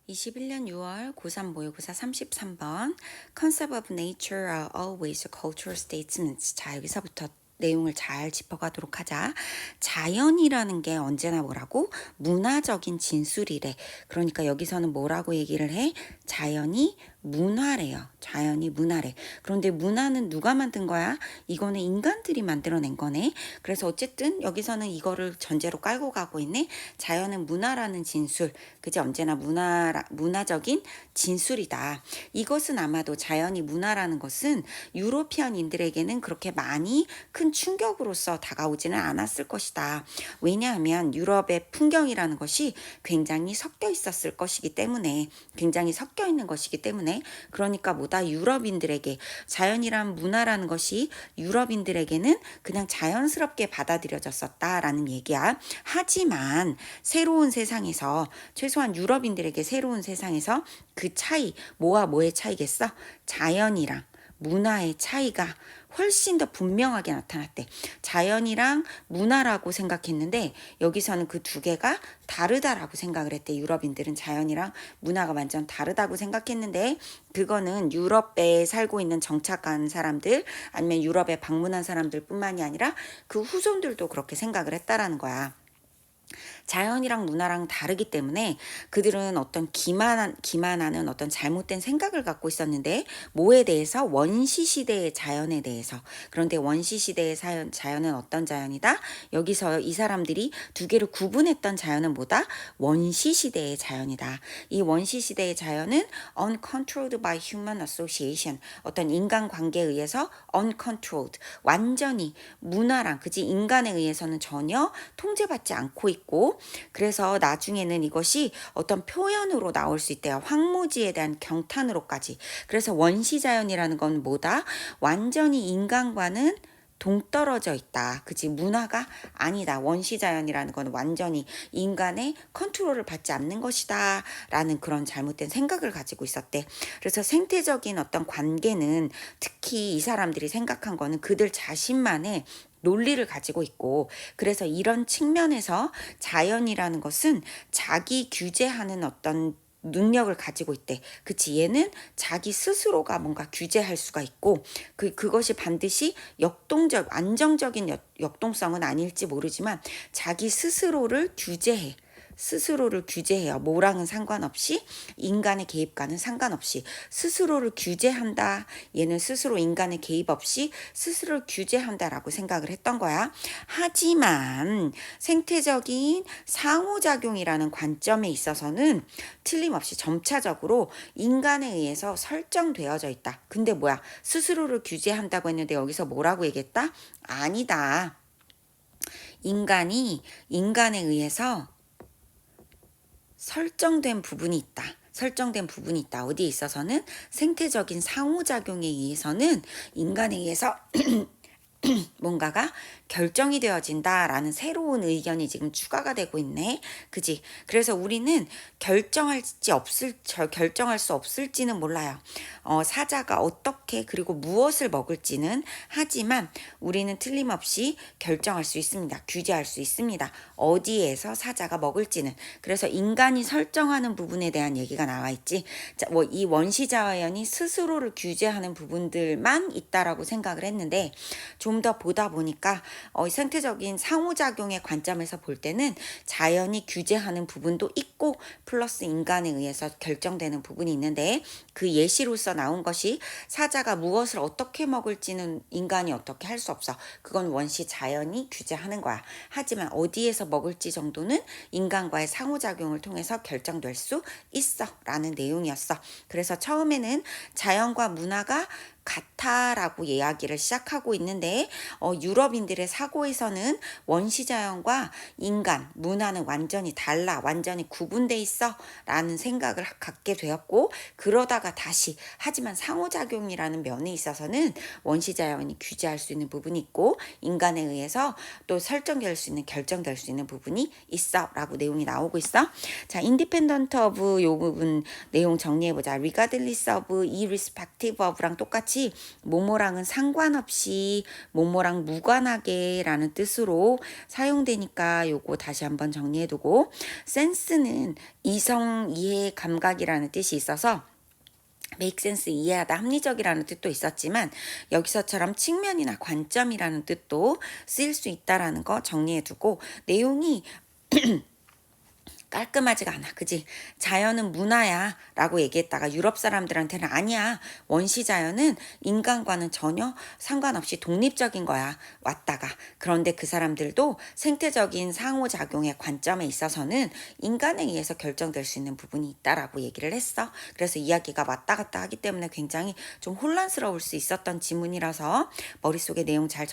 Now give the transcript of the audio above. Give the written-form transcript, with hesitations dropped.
21년 6월 고3 모의고사 33번 Concept of nature are always cultural statements. 자, 여기서부터 내용을 잘 짚어가도록 하자. 자연이라는 게 언제나 뭐라고? 문화적인 진술이래. 그러니까 여기서는 뭐라고 얘기를 해? 자연이 문화래요. 자연이 문화래. 그런데 문화는 누가 만든 거야? 이거는 인간들이 만들어낸 거네. 그래서 어쨌든 여기서는 이거를 전제로 깔고 가고 있네. 자연은 문화라는 진술. 그지? 언제나 문화적인 진술이다. 이것은 아마도 자연이 문화라는 것은 유로피언인들에게는 그렇게 많이 큰 충격으로서 다가오지는 않았을 것이다. 왜냐하면 유럽의 풍경이라는 것이 굉장히 섞여 있었을 것이기 때문에, 굉장히 섞여 있는 것이기 때문에, 그러니까 뭐다? 유럽인들에게 자연이란 문화라는 것이 유럽인들에게는 그냥 자연스럽게 받아들여졌었다라는 얘기야. 하지만 새로운 세상에서, 최소한 유럽인들에게 새로운 세상에서 그 차이, 뭐와 뭐의 차이겠어? 자연이랑 문화의 차이가 훨씬 더 분명하게 나타났대. 자연이랑 문화라고 생각했는데 여기서는 그 두 개가 다르다라고 생각을 했대. 유럽인들은 자연이랑 문화가 완전 다르다고 생각했는데 그거는 유럽에 살고 있는 정착한 사람들 아니면 유럽에 방문한 사람들 뿐만이 아니라 그 후손들도 그렇게 생각을 했다라는 거야. 자연이랑 문화랑 다르기 때문에 그들은 어떤 기만하는 어떤 잘못된 생각을 갖고 있었는데 뭐에 대해서? 원시시대의 자연에 대해서. 그런데 원시시대의 자연은 어떤 자연이다? 여기서 이 사람들이 두 개를 구분했던 자연은 뭐다? 원시시대의 자연이다. 이 원시시대의 자연은 uncontrolled by human association, 어떤 인간관계에 의해서 uncontrolled, 완전히 문화랑 그지 인간에 의해서는 전혀 통제받지 않고 있고, 그래서 나중에는 이것이 어떤 표현으로 나올 수 있대요. 황무지에 대한 경탄으로까지. 그래서 원시자연이라는 건 뭐다? 완전히 인간과는 동떨어져 있다. 그치? 문화가 아니다. 원시자연이라는 건 완전히 인간의 컨트롤을 받지 않는 것이다. 라는 그런 잘못된 생각을 가지고 있었대. 그래서 생태적인 어떤 관계는 특히 이 사람들이 생각한 거는 그들 자신만의 논리를 가지고 있고, 그래서 이런 측면에서 자연이라는 것은 자기 규제하는 어떤 능력을 가지고 있대. 그치? 얘는 자기 스스로가 뭔가 규제할 수가 있고, 그것이 반드시 안정적인 역동성은 아닐지 모르지만 자기 스스로를 규제해. 스스로를 규제해요. 뭐랑은 상관없이, 인간의 개입과는 상관없이 스스로를 규제한다. 얘는 스스로 인간의 개입 없이 스스로를 규제한다라고 생각을 했던 거야. 하지만 생태적인 상호작용이라는 관점에 있어서는 틀림없이 점차적으로 인간에 의해서 설정되어져 있다. 근데 뭐야? 스스로를 규제한다고 했는데 여기서 뭐라고 얘기했다? 아니다. 인간에 의해서 설정된 부분이 있다. 설정된 부분이 있다. 어디에 있어서는? 생태적인 상호작용에 의해서는 인간에 의해서 뭔가가 결정이 되어진다라는 새로운 의견이 지금 추가가 되고 있네. 그지? 그래서 우리는 결정할 수 없을지는 몰라요. 사자가 어떻게 그리고 무엇을 먹을지는, 하지만 우리는 틀림없이 결정할 수 있습니다. 규제할 수 있습니다. 어디에서 사자가 먹을지는. 그래서 인간이 설정하는 부분에 대한 얘기가 나와 있지. 자, 이 원시자연이 스스로를 규제하는 부분들만 있다라고 생각을 했는데 좀 더 보다 보니까 생태적인 상호작용의 관점에서 볼 때는 자연이 규제하는 부분도 있고 플러스 인간에 의해서 결정되는 부분이 있는데, 그 예시로서 나온 것이 사자가 무엇을 어떻게 먹을지는 인간이 어떻게 할 수 없어. 그건 원시 자연이 규제하는 거야. 하지만 어디에서 먹을지 정도는 인간과의 상호작용을 통해서 결정될 수 있어 라는 내용이었어. 그래서 처음에는 자연과 문화가 같아라고 이야기를 시작하고 있는데 유럽인들의 사고에서는 원시자연과 인간, 문화는 완전히 달라, 완전히 구분돼 있어 라는 생각을 갖게 되었고, 그러다가 다시 하지만 상호작용이라는 면에 있어서는 원시자연이 규제할 수 있는 부분이 있고 인간에 의해서 또 설정될 수 있는, 결정될 수 있는 부분이 있어 라고 내용이 나오고 있어. 자, independent of 요 부분 내용 정리해보자. regardless of, irrespective of랑 똑같이 이것이 뭐뭐랑은 상관없이 뭐뭐랑 무관하게 라는 뜻으로 사용되니까 요거 다시 한번 정리해두고, 센스는 이성 이해 감각이라는 뜻이 있어서 make sense 이해하다 합리적이라는 뜻도 있었지만 여기서처럼 측면이나 관점이라는 뜻도 쓰일 수 있다라는 거 정리해두고, 내용이 깔끔하지가 않아. 그지? 자연은 문화야 라고 얘기했다가 유럽 사람들한테는 아니야, 원시 자연은 인간과는 전혀 상관없이 독립적인 거야 왔다가, 그런데 그 사람들도 생태적인 상호작용의 관점에 있어서는 인간에 의해서 결정될 수 있는 부분이 있다라고 얘기를 했어. 그래서 이야기가 왔다 갔다 하기 때문에 굉장히 좀 혼란스러울 수 있었던 지문이라서 머릿속에 내용 잘